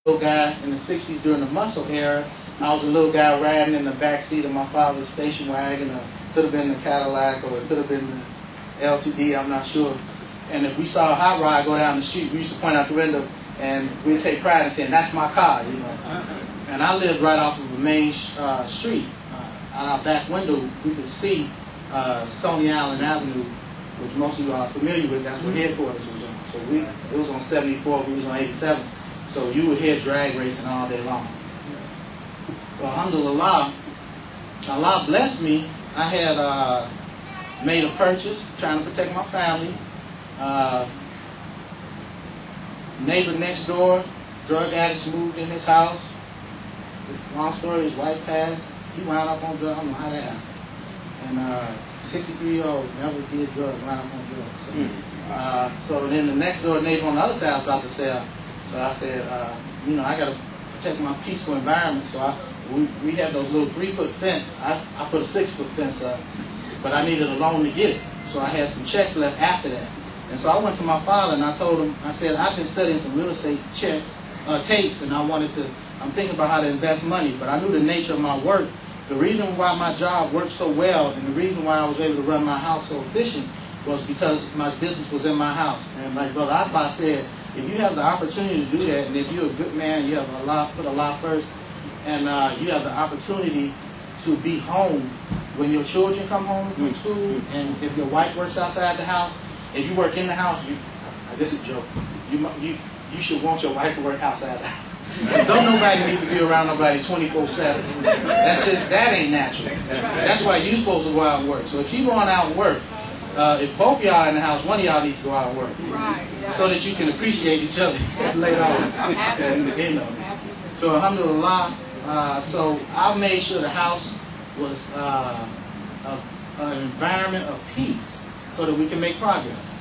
little guy in the 60s during the muscle era. I was a little guy riding in the back seat of my father's station wagon, or could have been the Cadillac, or it could have been the LTD, I'm not sure. And if we saw a hot rod go down the street, we used to point out the window and we'd take pride in saying, "That's my car," you know. And I lived right off of the main street. Out our back window, we could see Stony Island Avenue, which most of you are familiar with. That's where headquarters was on. So it was on 74, we was on 87. So you would hear drag racing all day long. Well, alhamdulillah, Allah blessed me. I had made a purchase, trying to protect my family. Neighbor next door, drug addicts moved in his house. Long story, his wife passed. He wound up on drugs. I don't know how that happened. And 63-year-old never did drugs, wound up on drugs. So then the next door neighbor on the other side was about to sell. So I said, I got to protect my peaceful environment. So we had those little 3-foot fence. I put a 6-foot fence up, but I needed a loan to get it. So I had some checks left after that. And so I went to my father and I told him, I said, I've been studying some real estate tapes, and I'm thinking about how to invest money, but I knew the nature of my work. The reason why my job worked so well and the reason why I was able to run my house so efficient was because my business was in my house. And like Brother Akbar said, if you have the opportunity to do that, and if you're a good man, you have put Allah first, and you have the opportunity to be home when your children come home from school, and if your wife works outside the house, if you work in the house, this is a joke, you should want your wife to work outside the house. Don't nobody need to be around nobody 24/7. That ain't natural. That's why you're supposed to go out and work. So if she's going out and work, if both of y'all in the house, one of y'all need to go out and work. Right. So that you can appreciate each other later on. And, So alhamdulillah, so I made sure the house was an environment of peace so that we can make progress.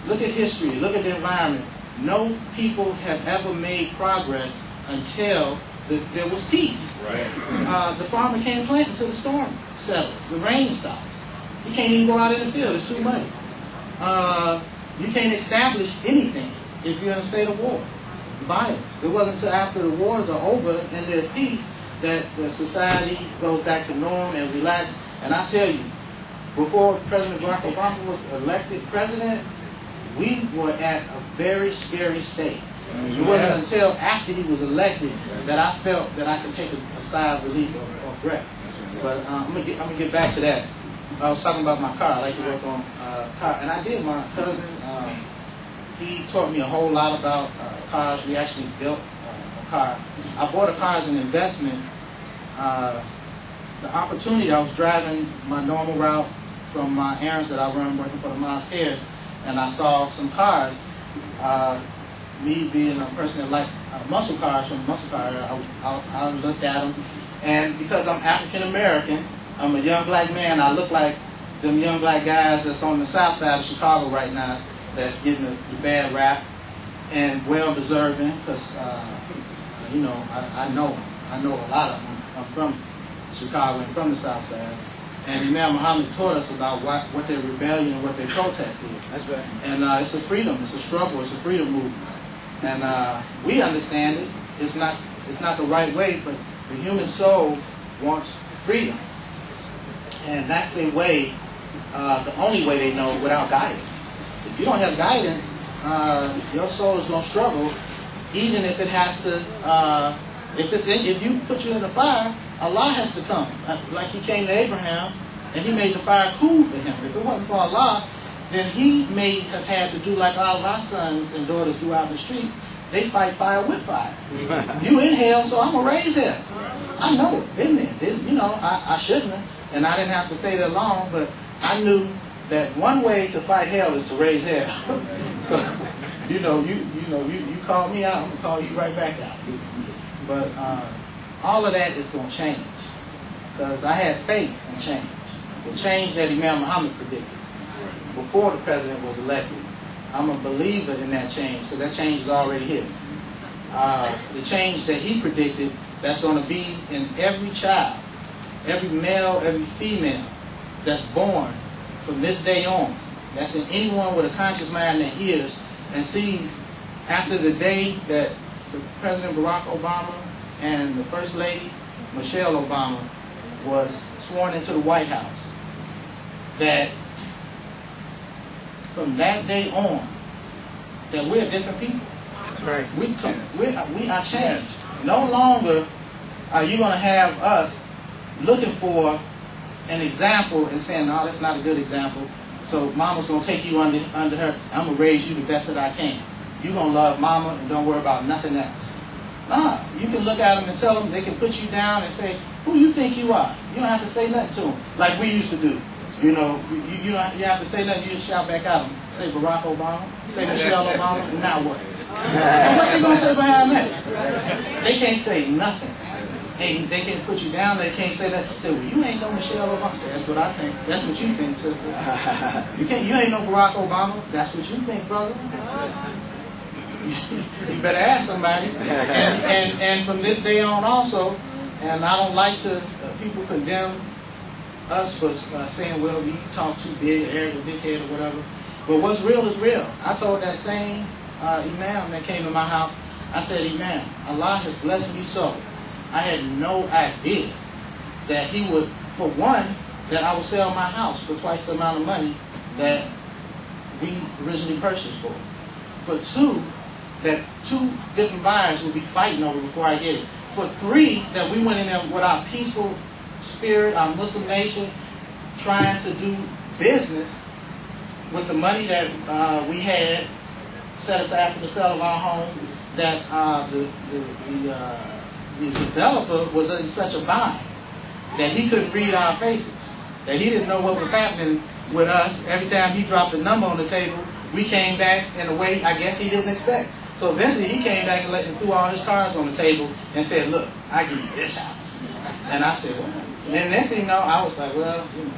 Look at history, look at the environment. No people have ever made progress until there was peace. Right. The farmer can't plant until the storm settles, the rain stops. You can't even go out in the field, it's too muddy. You can't establish anything if you're in a state of war, violence. It wasn't until after the wars are over and there's peace that the society goes back to norm and relax. And I tell you, before President Barack Obama was elected president, we were at a very scary state. It wasn't until after he was elected that I felt that I could take a sigh of relief or breath. But I'm gonna get back to that. I was talking about my car. I like to work on car, and I did. My cousin, he taught me a whole lot about cars. We actually built a car. I bought a car as an investment. The opportunity, I was driving my normal route from my errands that I run working for the Mosque, and I saw some cars. Me being a person that liked muscle cars from muscle car, I looked at them, and because I'm African American, I'm a young black man, I look like them young black guys that's on the south side of Chicago right now that's getting the bad rap, and well deserving, because I know a lot of them. I'm from Chicago and from the south side. And Imam Muhammad taught us about what their rebellion and what their protest is. That's right. And it's a freedom, it's a struggle, it's a freedom movement. And we understand it. It's not the right way, but the human soul wants freedom. And that's their way, the only way they know without guidance. If you don't have guidance, your soul is going to struggle, even if it has to, if you put you in the fire, Allah has to come. Like he came to Abraham, and he made the fire cool for him. If it wasn't for Allah, then he may have had to do like all of our sons and daughters do out in the streets. They fight fire with fire. You in hell, so I'm going to raise hell. I know it. Been there. I shouldn't have, and I didn't have to stay there long, but I knew that one way to fight hell is to raise hell. So, you call me out, I'm going to call you right back out. But all of that is going to change, because I had faith in change. The change that Imam Muhammad predicted before the president was elected. I'm a believer in that change, because that change is already here. The change that he predicted, that's going to be in every child, every male, every female that's born from this day on. That's in anyone with a conscious mind that hears and sees after the day that the President Barack Obama and the First Lady Michelle Obama was sworn into the White House, that from that day on, that we're different people. Right. We are changed. No longer are you going to have us looking for an example and saying, no, that's not a good example, so mama's going to take you under her. I'm going to raise you the best that I can. You're going to love mama and don't worry about nothing else. Nah, you can look at them and tell them, they can put you down and say, who you think you are? You don't have to say nothing to them like we used to do. You know, you don't have to say nothing, you just shout back at them. Say Barack Obama, say Michelle Obama, now what? And what they going to say behind that? They can't say nothing. They can't put you down, they can't say that. Say, well, you ain't no Michelle Obama. Say, that's what I think. That's what you think, sister. You ain't no Barack Obama. That's what you think, brother. You better ask somebody. And from this day on also, and I don't like to, people condemn us for saying, well, we talk too big, arrogant, big head or whatever. But what's real is real. I told that same imam that came to my house, I said, Imam, Allah has blessed me so. I had no idea that he would, for one, that I would sell my house for twice the amount of money that we originally purchased for. For two, that two different buyers would be fighting over before I get it. For three, that we went in there with our peaceful spirit, our Muslim nation, trying to do business with the money that we had set aside for the sale of our home, that the developer was in such a bind that he couldn't read our faces, that he didn't know what was happening with us. Every time he dropped a number on the table, we came back in a way I guess he didn't expect. So eventually he came back and threw all his cards on the table and said, look, I give you this house. And I said, well, and then next thing you know, I was like, well, you know,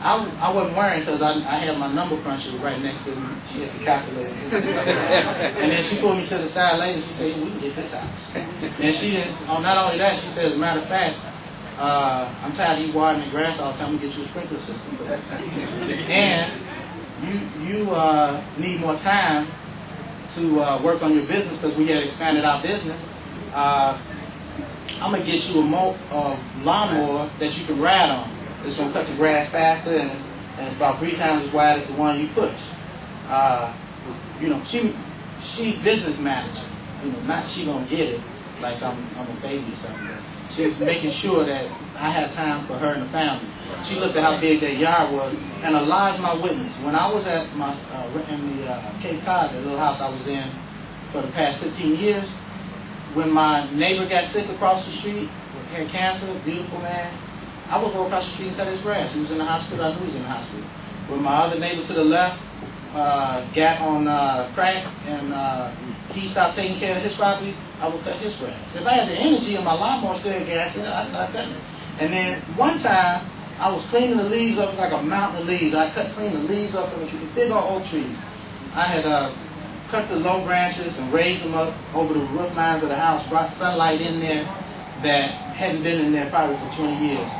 I wasn't worrying because I had my number cruncher right next to me. She had the calculator. And then she pulled me to the side later. She said, we can get this house. And she didn't, not only that, she said, as a matter of fact, I'm tired of you watering the grass all the time. We get you a sprinkler system. And you need more time to work on your business because we had expanded our business. I'm going to get you a lawnmower that you can ride on. It's going to cut the grass faster, and it's about 3 times as wide as the one you push. You know, she business manager. You know, not she going to get it like I'm a baby or something. But she's making sure that I have time for her and the family. She looked at how big that yard was, and Allah's my witness. When I was at my in the Cape Cod, the little house I was in for the past 15 years, when my neighbor got sick across the street, had cancer, beautiful man, I would go across the street and cut his grass. He was in the hospital. I knew he was in the hospital. When my other neighbor to the left got on crack and he stopped taking care of his property, I would cut his grass. If I had the energy and my lawnmower still had gas in it, I started cutting it. And then one time, I was cleaning the leaves up like a mountain of leaves. I cleaned the leaves up from the trees, big old oak trees. I had cut the low branches and raised them up over the roof lines of the house, brought sunlight in there that hadn't been in there probably for 20 years.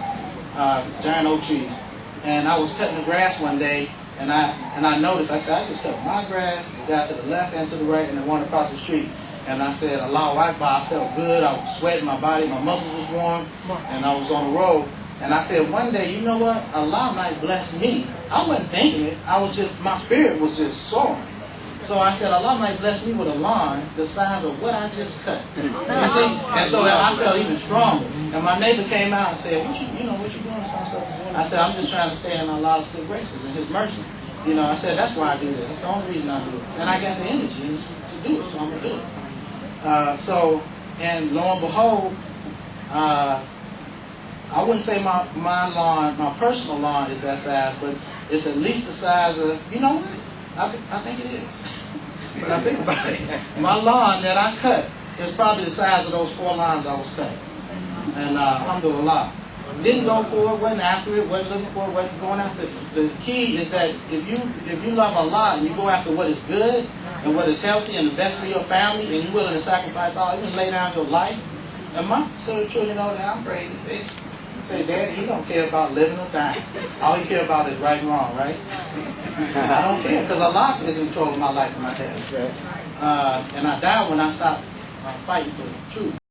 Giant oak trees. And I was cutting the grass one day, and I noticed, I said, I just cut my grass, got to the left and to the right, and the one across the street. And I said, Allahu Akbar, I felt good, I was sweating, my body, my muscles was warm, and I was on the road. And I said, one day, you know what, Allah might bless me. I wasn't thinking it, my spirit was just soaring. So I said, Allah might bless me with a lawn the size of what I just cut. You see? And so I felt even stronger. And my neighbor came out and said, what you doing? So I said, I'm just trying to stay in Allah's good graces and His mercy. You know, I said, that's why I do this. That's the only reason I do it. And I got the energy to do it, so I'm going to do it. And lo and behold, I wouldn't say my lawn, my personal lawn is that size, but it's at least the size of, you know what? I think it is. But I think about it. My lawn that I cut is probably the size of those 4 lawns I was cutting. And alhamdulillah. Didn't go for it, wasn't after it, wasn't looking for it, wasn't going after it. The key is that if you love Allah and you go after what is good and what is healthy and the best for your family, and you're willing to sacrifice all, even lay down your life. And my children know that I'm crazy. They say, Daddy, he don't care about living or dying. All he care about is right and wrong, right? I don't care, because Allah is in control of my life and my death. And I died when I stopped fighting for the truth.